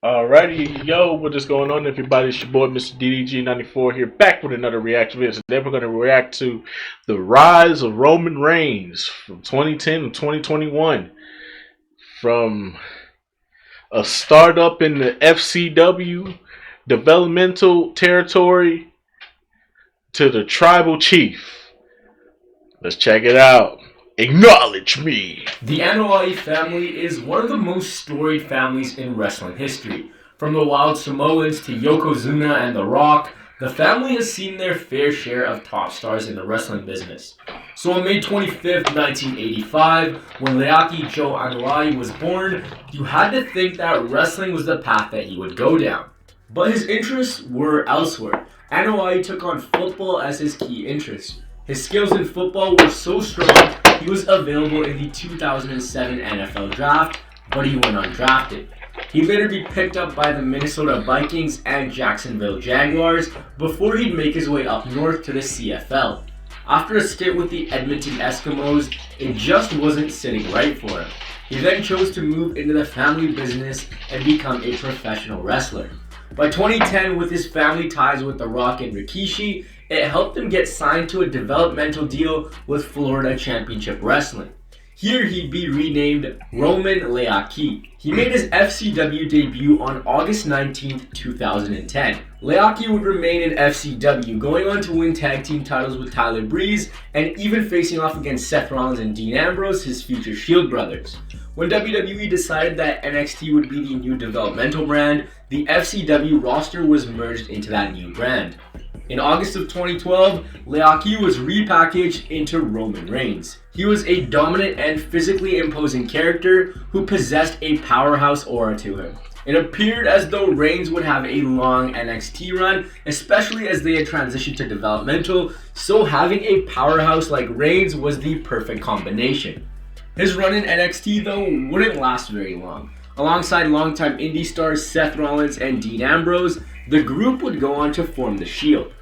Alrighty, yo, what is going on, everybody? It's your boy, Mr. DDG94 here, back with another reaction video. Today we're going to react to the rise of Roman Reigns from 2010 to 2021. From a startup in the FCW developmental territory to the tribal chief. Let's check it out. Acknowledge me. The Anoa'i family is one of the most storied families in wrestling history. From the Wild Samoans to Yokozuna and The Rock, the family has seen their fair share of top stars in the wrestling business. So on May 25th, 1985, when Leaki Joe Anoa'i was born, you had to think that wrestling was the path that he would go down. But his interests were elsewhere. Anoa'i took on football as his key interest. His skills in football were so strong, he was available in the 2007 NFL Draft, but he went undrafted. He'd later be picked up by the Minnesota Vikings and Jacksonville Jaguars before he'd make his way up north to the CFL. After a stint with the Edmonton Eskimos, it just wasn't sitting right for him. He then chose to move into the family business and become a professional wrestler. By 2010, with his family ties with The Rock and Rikishi, it helped him get signed to a developmental deal with Florida Championship Wrestling. Here he'd be renamed Roman Leaki. He made his FCW debut on August 19, 2010. Leaki would remain in FCW, going on to win tag team titles with Tyler Breeze and even facing off against Seth Rollins and Dean Ambrose, his future Shield brothers. When WWE decided that NXT would be the new developmental brand, the FCW roster was merged into that new brand. In August of 2012, Leaki was repackaged into Roman Reigns. He was a dominant and physically imposing character who possessed a powerhouse aura to him. It appeared as though Reigns would have a long NXT run, especially as they had transitioned to developmental, so having a powerhouse like Reigns was the perfect combination. His run in NXT, though, wouldn't last very long. Alongside longtime indie stars Seth Rollins and Dean Ambrose, the group would go on to form The Shield.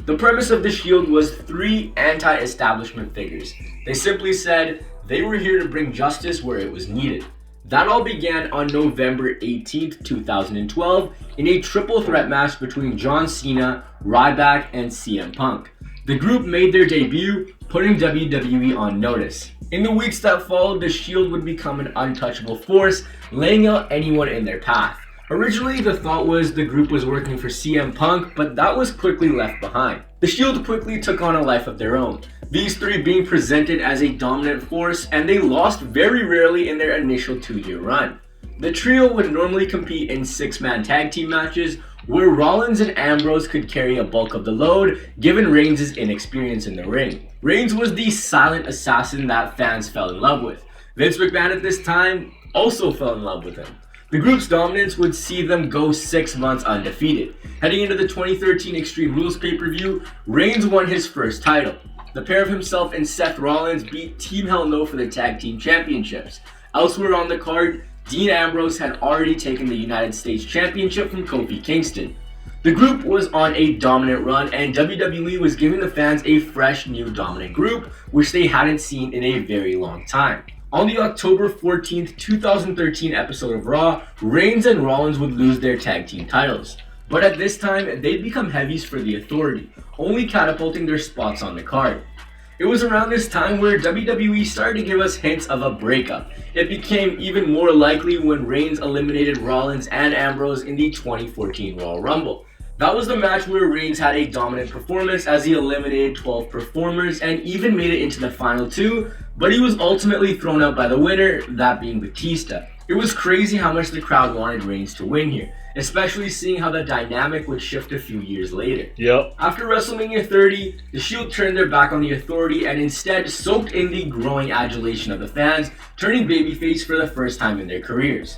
The premise of The Shield was three anti-establishment figures. They simply said they were here to bring justice where it was needed. That all began on November 18, 2012 in a triple threat match between John Cena, Ryback, and CM Punk. The group made their debut, putting WWE on notice. In the weeks that followed, The Shield would become an untouchable force, laying out anyone in their path. Originally, the thought was the group was working for CM Punk, but that was quickly left behind. The Shield quickly took on a life of their own, these three being presented as a dominant force, and they lost very rarely in their initial 2-year run. The trio would normally compete in 6-man tag team matches, where Rollins and Ambrose could carry a bulk of the load, given Reigns' inexperience in the ring. Reigns was the silent assassin that fans fell in love with. Vince McMahon at this time also fell in love with him. The group's dominance would see them go 6 months undefeated. Heading into the 2013 Extreme Rules pay-per-view, Reigns won his first title. The pair of himself and Seth Rollins beat Team Hell No for the tag team championships. Elsewhere on the card, Dean Ambrose had already taken the United States Championship from Kofi Kingston. The group was on a dominant run, and WWE was giving the fans a fresh new dominant group, which they hadn't seen in a very long time. On the October 14, 2013 episode of Raw, Reigns and Rollins would lose their tag team titles. But at this time, they'd become heavies for the Authority, only catapulting their spots on the card. It was around this time where WWE started to give us hints of a breakup. It became even more likely when Reigns eliminated Rollins and Ambrose in the 2014 Royal Rumble. That was the match where Reigns had a dominant performance as he eliminated 12 performers and even made it into the final 2, but he was ultimately thrown out by the winner, that being Batista. It was crazy how much the crowd wanted Reigns to win here, especially seeing how the dynamic would shift a few years later. After WrestleMania 30, the Shield turned their back on the Authority and instead soaked in the growing adulation of the fans, turning babyface for the first time in their careers.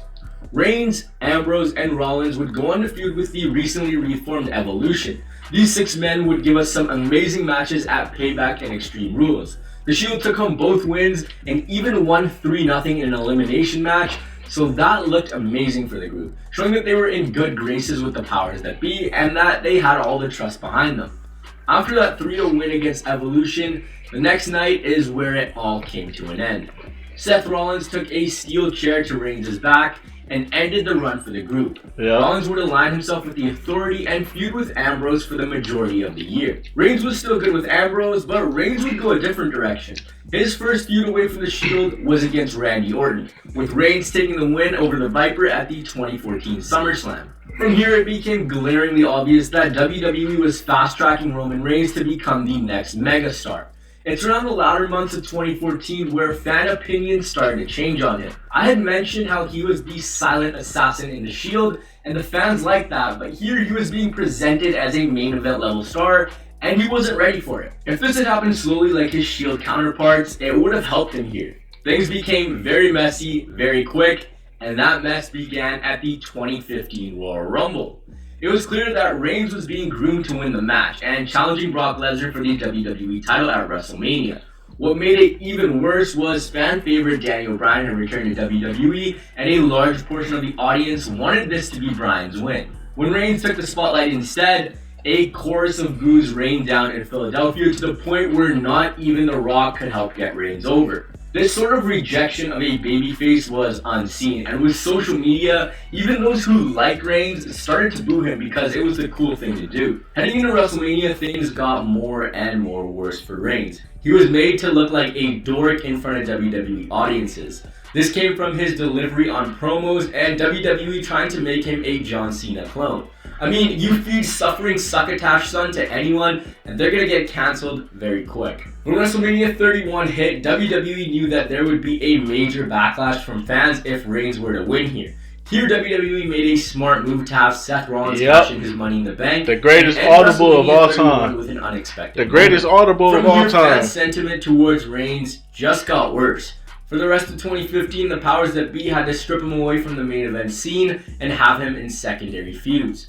Reigns, Ambrose, and Rollins would go on to feud with the recently reformed Evolution. These 6 men would give us some amazing matches at Payback and Extreme Rules. The Shield took home both wins and even won 3-0 in an elimination match, so that looked amazing for the group, showing that they were in good graces with the powers that be and that they had all the trust behind them. After that 3-0 win against Evolution, the next night is where it all came to an end. Seth Rollins took a steel chair to Reigns' back, and ended the run for the group. Yeah. Rollins would align himself with the Authority and feud with Ambrose for the majority of the year. Reigns was still good with Ambrose, but Reigns would go a different direction. His first feud away from the Shield was against Randy Orton, with Reigns taking the win over the Viper at the 2014 SummerSlam. From here, it became glaringly obvious that WWE was fast-tracking Roman Reigns to become the next megastar. It's around the latter months of 2014 where fan opinions started to change on him. I had mentioned how he was the silent assassin in the Shield, and the fans liked that, but here he was being presented as a main event level star, and he wasn't ready for it. If this had happened slowly like his Shield counterparts, it would have helped him here. Things became very messy, very quick, and that mess began at the 2015 Royal Rumble. It was clear that Reigns was being groomed to win the match and challenging Brock Lesnar for the WWE title at WrestleMania. What made it even worse was fan favorite Daniel Bryan had returned to WWE, and a large portion of the audience wanted this to be Bryan's win. When Reigns took the spotlight instead, a chorus of boos rained down in Philadelphia to the point where not even The Rock could help get Reigns over. This sort of rejection of a babyface was unseen, and with social media, even those who like Reigns started to boo him because it was the cool thing to do. Heading into WrestleMania, things got more and more worse for Reigns. He was made to look like a dork in front of WWE audiences. This came from his delivery on promos and WWE trying to make him a John Cena clone. I mean, you feed suffering succotash son to anyone, and they're gonna get cancelled very quick. When WrestleMania 31 hit, WWE knew that there would be a major backlash from fans if Reigns were to win here. Here, WWE made a smart move to have Seth Rollins cash in his Money in the Bank. The greatest audible of all time. With an unexpected the greatest audible of all time. Fan sentiment towards Reigns just got worse. For the rest of 2015, the powers that be had to strip him away from the main event scene and have him in secondary feuds.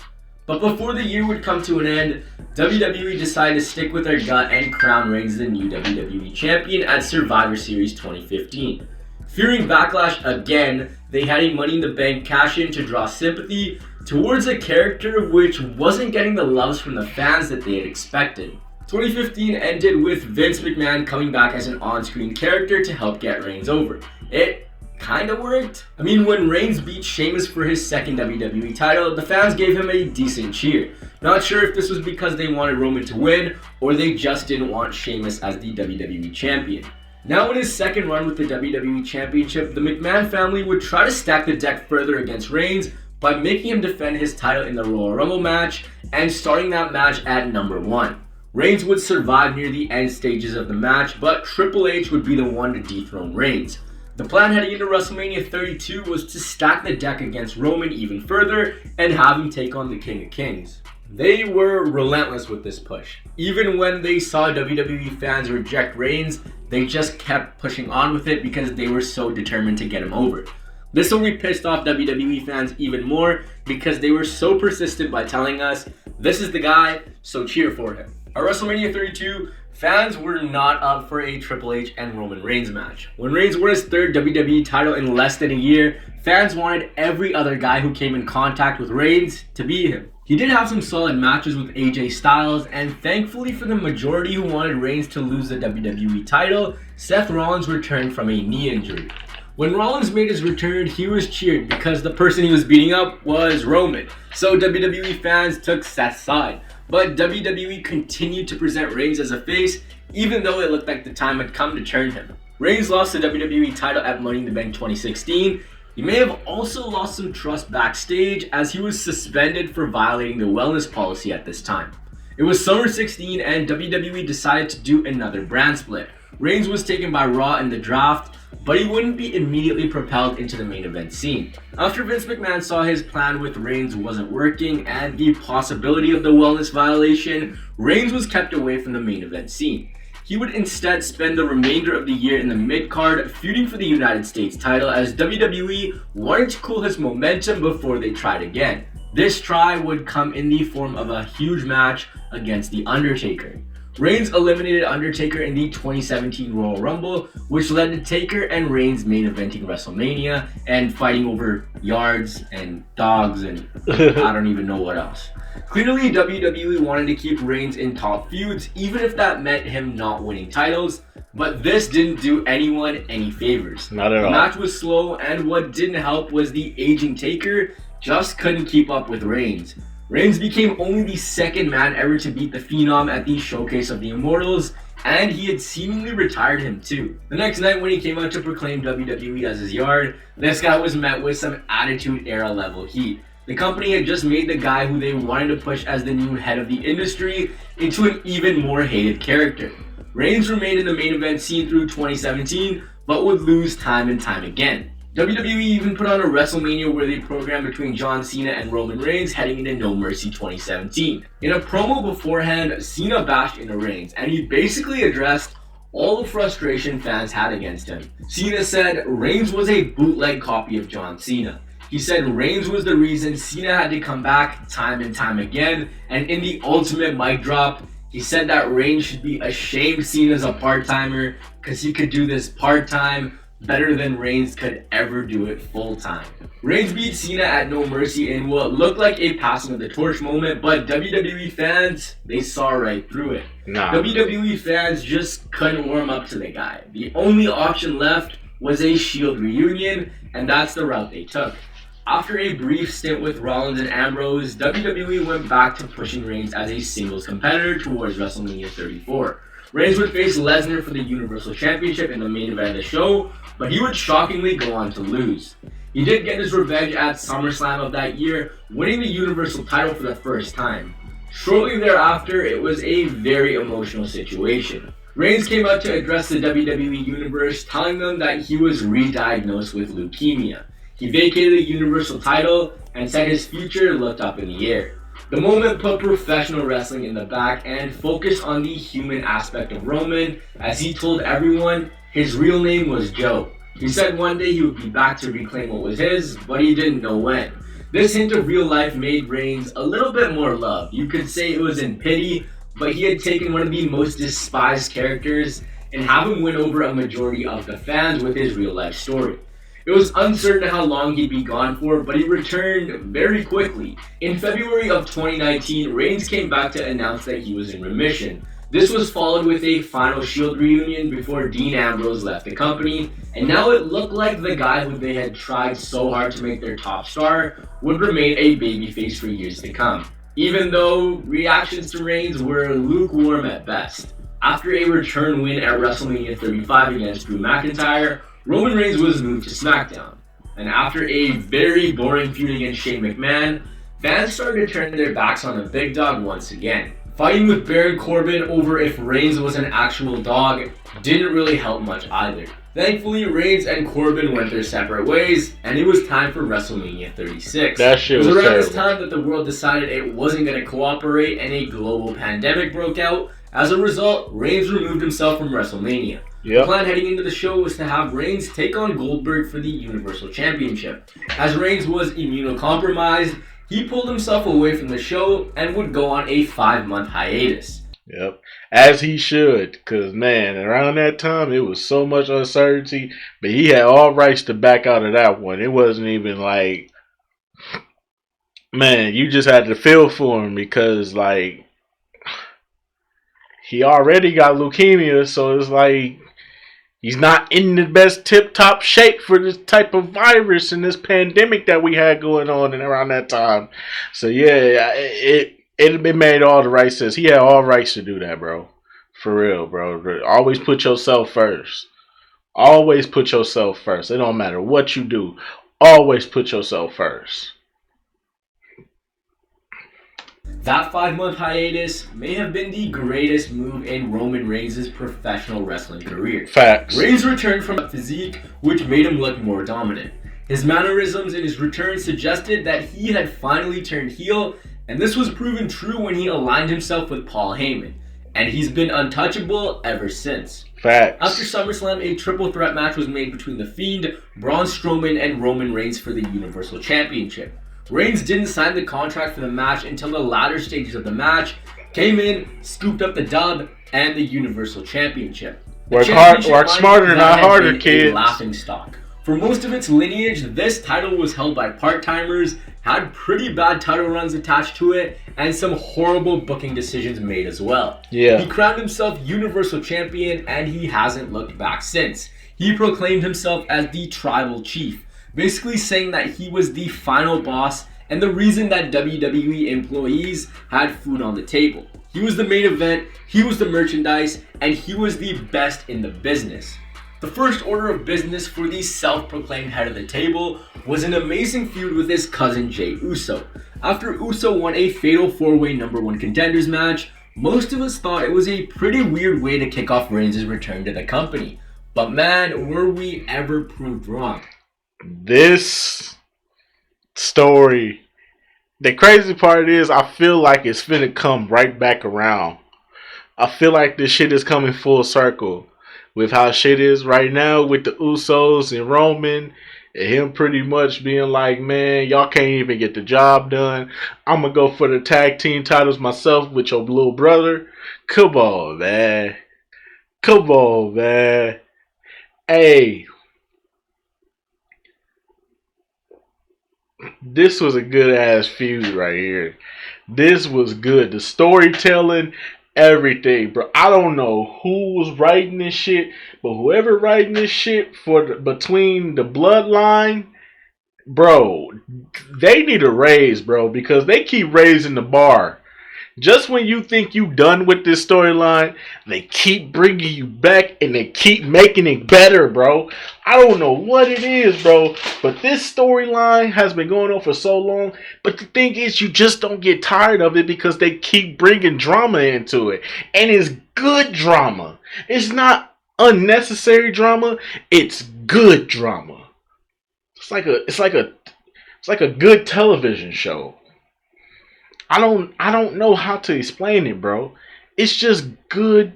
But before the year would come to an end, WWE decided to stick with their gut and crown Reigns the new WWE Champion at Survivor Series 2015. Fearing backlash again, they had a Money in the Bank cash-in to draw sympathy towards a character which wasn't getting the loves from the fans that they had expected. 2015 ended with Vince McMahon coming back as an on-screen character to help get Reigns over. It kinda worked. I mean, when Reigns beat Sheamus for his second WWE title, the fans gave him a decent cheer. Not sure if this was because they wanted Roman to win, or they just didn't want Sheamus as the WWE Champion. Now in his second run with the WWE Championship, the McMahon family would try to stack the deck further against Reigns by making him defend his title in the Royal Rumble match and starting that match at number 1. Reigns would survive near the end stages of the match, but Triple H would be the one to dethrone Reigns. The plan heading into WrestleMania 32 was to stack the deck against Roman even further and have him take on the King of Kings. They were relentless with this push. Even when they saw WWE fans reject Reigns, they just kept pushing on with it because they were so determined to get him over. This only pissed off WWE fans even more because they were so persistent by telling us, this is the guy, so cheer for him. At WrestleMania 32, fans were not up for a Triple H and Roman Reigns match. When Reigns won his third WWE title in less than a year, fans wanted every other guy who came in contact with Reigns to beat him. He did have some solid matches with AJ Styles, and thankfully for the majority who wanted Reigns to lose the WWE title, Seth Rollins returned from a knee injury. When Rollins made his return, he was cheered because the person he was beating up was Roman, so WWE fans took Seth's side. But WWE continued to present Reigns as a face, even though it looked like the time had come to turn him. Reigns lost the WWE title at Money in the Bank 2016. He may have also lost some trust backstage as he was suspended for violating the wellness policy at this time. It was Summer 16 and WWE decided to do another brand split. Reigns was taken by Raw in the draft, but he wouldn't be immediately propelled into the main event scene. After Vince McMahon saw his plan with Reigns wasn't working and the possibility of the wellness violation, Reigns was kept away from the main event scene. He would instead spend the remainder of the year in the mid-card feuding for the United States title as WWE wanted to cool his momentum before they tried again. This try would come in the form of a huge match against The Undertaker. Reigns eliminated Undertaker in the 2017 Royal Rumble, which led to Taker and Reigns main eventing WrestleMania and fighting over yards and dogs and I don't even know what else. Clearly, WWE wanted to keep Reigns in top feuds, even if that meant him not winning titles, but this didn't do anyone any favors. Not at all. The match was slow, and what didn't help was the aging Taker just couldn't keep up with Reigns. Reigns became only the second man ever to beat the Phenom at the Showcase of the Immortals, and he had seemingly retired him too. The next night when he came out to proclaim WWE as his yard, this guy was met with some Attitude Era level heat. The company had just made the guy who they wanted to push as the new head of the industry into an even more hated character. Reigns remained in the main event scene through 2017, but would lose time and time again. WWE even put on a WrestleMania worthy program between John Cena and Roman Reigns heading into No Mercy 2017. In a promo beforehand, Cena bashed into Reigns, and he basically addressed all the frustration fans had against him. Cena said Reigns was a bootleg copy of John Cena. He said Reigns was the reason Cena had to come back time and time again, and in the ultimate mic drop, he said that Reigns should be ashamed Cena's a part-timer because he could do this part-time better than Reigns could ever do it full-time. Reigns beat Cena at No Mercy in what looked like a passing of the torch moment, but WWE fans, they saw right through it. WWE fans just couldn't warm up to the guy. The only option left was a Shield reunion, and that's the route they took. After a brief stint with Rollins and Ambrose, WWE went back to pushing Reigns as a singles competitor towards WrestleMania 34. Reigns would face Lesnar for the Universal Championship in the main event of the show, but he would shockingly go on to lose. He did get his revenge at SummerSlam of that year, winning the Universal title for the first time. Shortly thereafter, it was a very emotional situation. Reigns came out to address the WWE Universe, telling them that he was re-diagnosed with leukemia. He vacated the Universal title and said his future looked up in the air. The moment put professional wrestling in the back and focused on the human aspect of Roman, as he told everyone his real name was Joe. He said one day he would be back to reclaim what was his, but he didn't know when. This hint of real life made Reigns a little bit more loved. You could say it was in pity, but he had taken one of the most despised characters and have him win over a majority of the fans with his real life story. It was uncertain how long he'd be gone for, but he returned very quickly. In February of 2019, Reigns came back to announce that he was in remission. This was followed with a final Shield reunion before Dean Ambrose left the company, and now it looked like the guy who they had tried so hard to make their top star would remain a babyface for years to come, even though reactions to Reigns were lukewarm at best. After a return win at WrestleMania 35 against Drew McIntyre, Roman Reigns was moved to SmackDown, and after a very boring feud against Shane McMahon, fans started to turn their backs on the big dog once again. Fighting with Baron Corbin over if Reigns was an actual dog didn't really help much either. Thankfully, Reigns and Corbin went their separate ways, and it was time for WrestleMania 36. That shit was around terrible. this time that the world decided it wasn't going to cooperate and a global pandemic broke out. As a result, Reigns removed himself from WrestleMania. Yep. The plan heading into the show was to have Reigns take on Goldberg for the Universal Championship. As Reigns was immunocompromised, he pulled himself away from the show and would go on a 5-month hiatus. Yep, as he should, because, man, around that time, it was so much uncertainty, but he had all rights to back out of that one. It wasn't even like, man, you just had to feel for him because, like, he already got leukemia, so it's like, he's not in the best tip-top shape for this type of virus and this pandemic that we had going on and around that time. So, yeah, it made all the right sense. He had all rights to do that, bro. For real, bro. Always put yourself first. Always put yourself first. It don't matter what you do. Always put yourself first. That 5-month hiatus may have been the greatest move in Roman Reigns' professional wrestling career. Facts. Reigns returned from a physique which made him look more dominant. His mannerisms in his return suggested that he had finally turned heel, and this was proven true when he aligned himself with Paul Heyman, and he's been untouchable ever since. Facts. After SummerSlam, a triple threat match was made between The Fiend, Braun Strowman, and Roman Reigns for the Universal Championship. Reigns didn't sign the contract for the match until the latter stages of the match, came in, scooped up the dub, and the Universal Championship. The Work championship hard, work line smarter, that not had harder, been a kids. laughing stock. For most of its lineage, this title was held by part-timers, had pretty bad title runs attached to it, and some horrible booking decisions made as well. Yeah. He crowned himself Universal Champion, and he hasn't looked back since. He proclaimed himself as the Tribal Chief, basically saying that he was the final boss and the reason that WWE employees had food on the table. He was the main event, he was the merchandise, and he was the best in the business. The first order of business for the self-proclaimed head of the table was an amazing feud with his cousin Jey Uso. After Uso won a fatal 4-way number 1 contenders match, most of us thought it was a pretty weird way to kick off Reigns' return to the company. But man, were we ever proved wrong. This story, the crazy part is I feel like it's finna come right back around. I feel like this shit is coming full circle with how shit is right now with the Usos and Roman and him pretty much being like, man, y'all can't even get the job done. I'm gonna go for the tag team titles myself with your little brother. Come on, man. Come on, man. Hey, this was a good ass feud right here. This was good. The storytelling, everything, bro. I don't know who was writing this shit, but whoever writing this shit between the bloodline, bro, they need a raise, bro, because they keep raising the bar. Just when you think you done with this storyline, they keep bringing you back and they keep making it better, bro. I don't know what it is, bro, but this storyline has been going on for so long. But the thing is, you just don't get tired of it because they keep bringing drama into it. And it's good drama. It's not unnecessary drama. It's good drama. It's like a good television show. I don't know how to explain it, bro. It's just good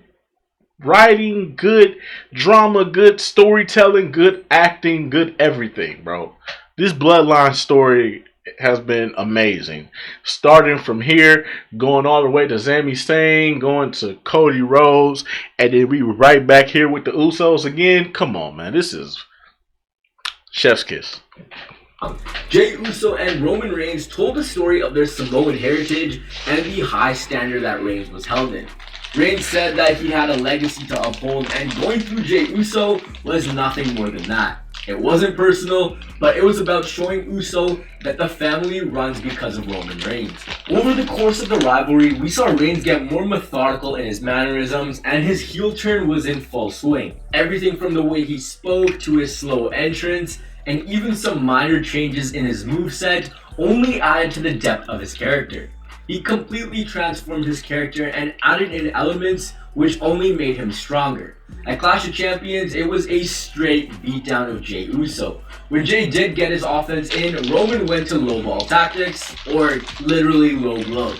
writing, good drama, good storytelling, good acting, good everything, bro. This Bloodline story has been amazing. Starting from here, going all the way to Sami Zayn, going to Cody Rhodes, and then we were right back here with the Usos again. Come on, man. This is chef's kiss. Jey Uso and Roman Reigns told the story of their Samoan heritage and the high standard that Reigns was held in. Reigns said that he had a legacy to uphold, and going through Jey Uso was nothing more than that. It wasn't personal, but it was about showing Uso that the family runs because of Roman Reigns. Over the course of the rivalry, we saw Reigns get more methodical in his mannerisms, and his heel turn was in full swing. Everything from the way he spoke to his slow entrance, and even some minor changes in his moveset only added to the depth of his character. He completely transformed his character and added in elements which only made him stronger. At Clash of Champions, it was a straight beatdown of Jey Uso. When Jey did get his offense in, Roman went to low ball tactics, or literally low blows.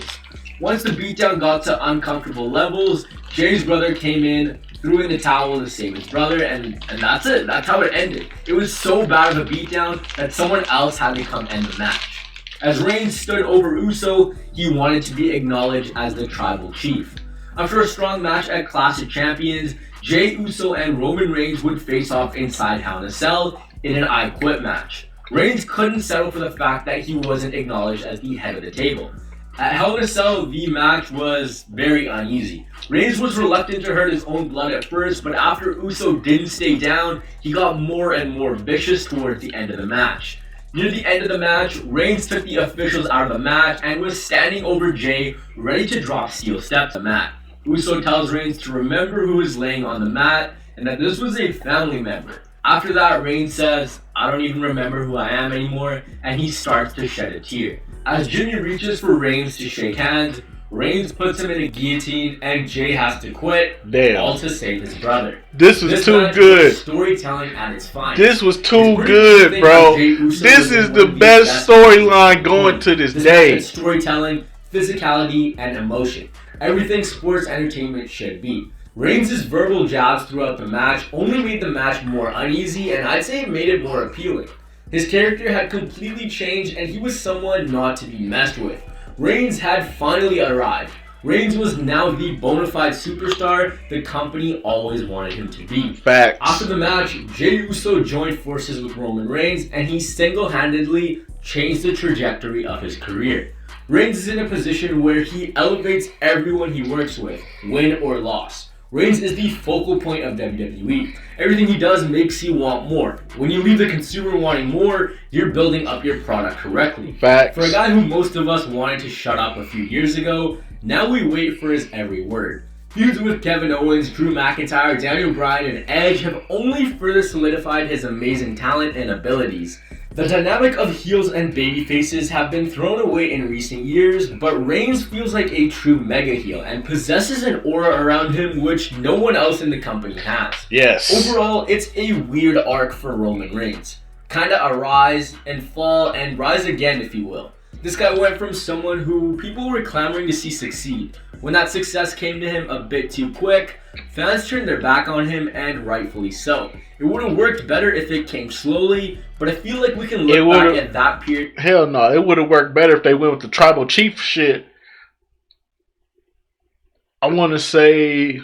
Once the beatdown got to uncomfortable levels, Jey's brother came in, threw in the towel to save his brother, and that's it. That's how it ended. It was so bad of a beatdown that someone else had to come end the match. As Reigns stood over Uso, he wanted to be acknowledged as the Tribal Chief. After a strong match at Clash of Champions, Jey Uso and Roman Reigns would face off inside Hell in a Cell in an I Quit match. Reigns couldn't settle for the fact that he wasn't acknowledged as the head of the table. At Hell in a Cell, the match was very uneasy. Reigns was reluctant to hurt his own blood at first, but after Uso didn't stay down, he got more and more vicious towards the end of the match. Near the end of the match, Reigns took the officials out of the match and was standing over Jey, ready to drop steel steps on the mat. Uso tells Reigns to remember who is laying on the mat and that this was a family member. After that, Reigns says, "I don't even remember who I am anymore," and he starts to shed a tear. As Jimmy reaches for Reigns to shake hands, Reigns puts him in a guillotine and Jey has to quit, all to save his brother. This was too good. Storytelling at its finest. This was too good, bro. This is the best storyline going to this day. Storytelling, physicality, and emotion. Everything sports entertainment should be. Reigns' verbal jabs throughout the match only made the match more uneasy, and I'd say it made it more appealing. His character had completely changed and he was someone not to be messed with. Reigns had finally arrived. Reigns was now the bona fide superstar the company always wanted him to be. Facts. After the match, Jey Uso joined forces with Roman Reigns, and he single-handedly changed the trajectory of his career. Reigns is in a position where he elevates everyone he works with, win or loss. Reigns is the focal point of WWE. Everything he does makes you want more. When you leave the consumer wanting more, you're building up your product correctly. Facts. For a guy who most of us wanted to shut up a few years ago, now we wait for his every word. Feuds with Kevin Owens, Drew McIntyre, Daniel Bryan, and Edge have only further solidified his amazing talent and abilities. The dynamic of heels and babyfaces have been thrown away in recent years, but Reigns feels like a true mega heel and possesses an aura around him which no one else in the company has. Yes. Overall, it's a weird arc for Roman Reigns. Kinda a rise and fall and rise again, if you will. This guy went from someone who people were clamoring to see succeed. When that success came to him a bit too quick, fans turned their back on him, and rightfully so. It would have worked better if it came slowly, but I feel like we can look back at that period. Hell no, it would have worked better if they went with the tribal chief shit. I want to say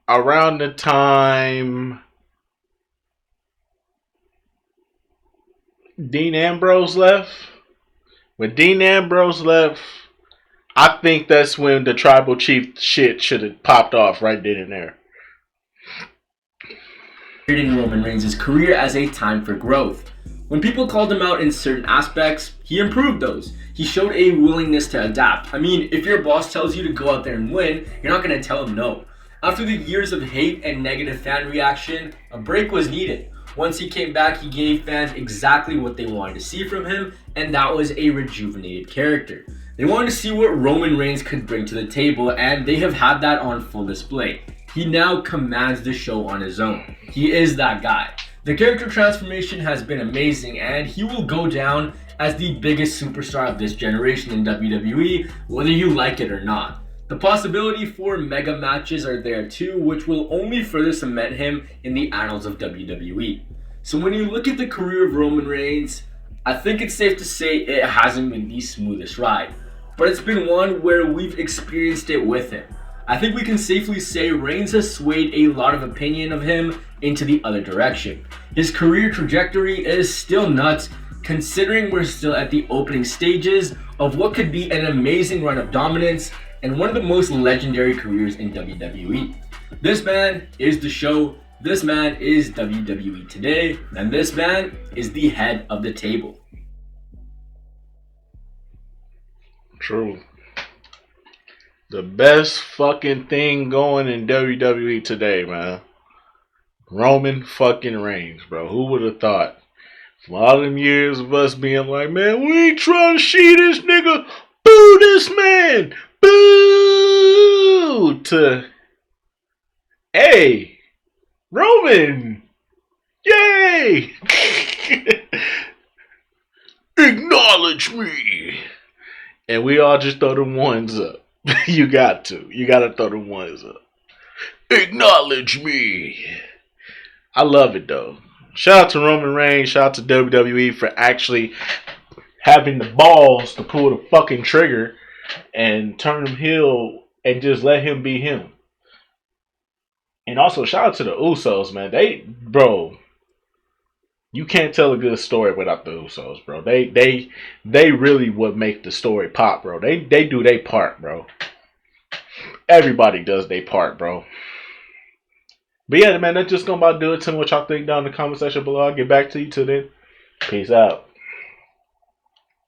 around the time Dean Ambrose left. When Dean Ambrose left, I think that's when the tribal chief shit should have popped off right then and there. In Roman Reigns' career as a time for growth. When people called him out in certain aspects, he improved those. He showed a willingness to adapt. I mean, if your boss tells you to go out there and win, you're not going to tell him no. After the years of hate and negative fan reaction, a break was needed. Once he came back, he gave fans exactly what they wanted to see from him, and that was a rejuvenated character. They wanted to see what Roman Reigns could bring to the table, and they have had that on full display. He now commands the show on his own. He is that guy. The character transformation has been amazing, and he will go down as the biggest superstar of this generation in WWE, whether you like it or not. The possibility for mega matches are there too, which will only further cement him in the annals of WWE. So when you look at the career of Roman Reigns, I think it's safe to say it hasn't been the smoothest ride, but it's been one where we've experienced it with him. I think we can safely say Reigns has swayed a lot of opinion of him into the other direction. His career trajectory is still nuts, considering we're still at the opening stages of what could be an amazing run of dominance and one of the most legendary careers in WWE. This man is the show, this man is WWE today, and this man is the head of the table. True. The best fucking thing going in WWE today, man. Roman fucking Reigns, bro. Who would have thought? From all them years of us being like, man, we ain't trying to see this nigga. Boo this man. Boo! To, hey, Roman. Yay! Acknowledge me. And we all just throw them ones up. You got to. You got to throw them ones up. Acknowledge me. I love it, though. Shout out to Roman Reigns. Shout out to WWE for actually having the balls to pull the fucking trigger and turn him heel and just let him be him. And also, shout out to the Usos, man. You can't tell a good story without the Usos, bro. They really would make the story pop, bro. They do their part, bro. Everybody does their part, bro. But yeah, man, that's just gonna about do it. Tell me what y'all think down in the comment section below. I'll get back to you till then. Peace out.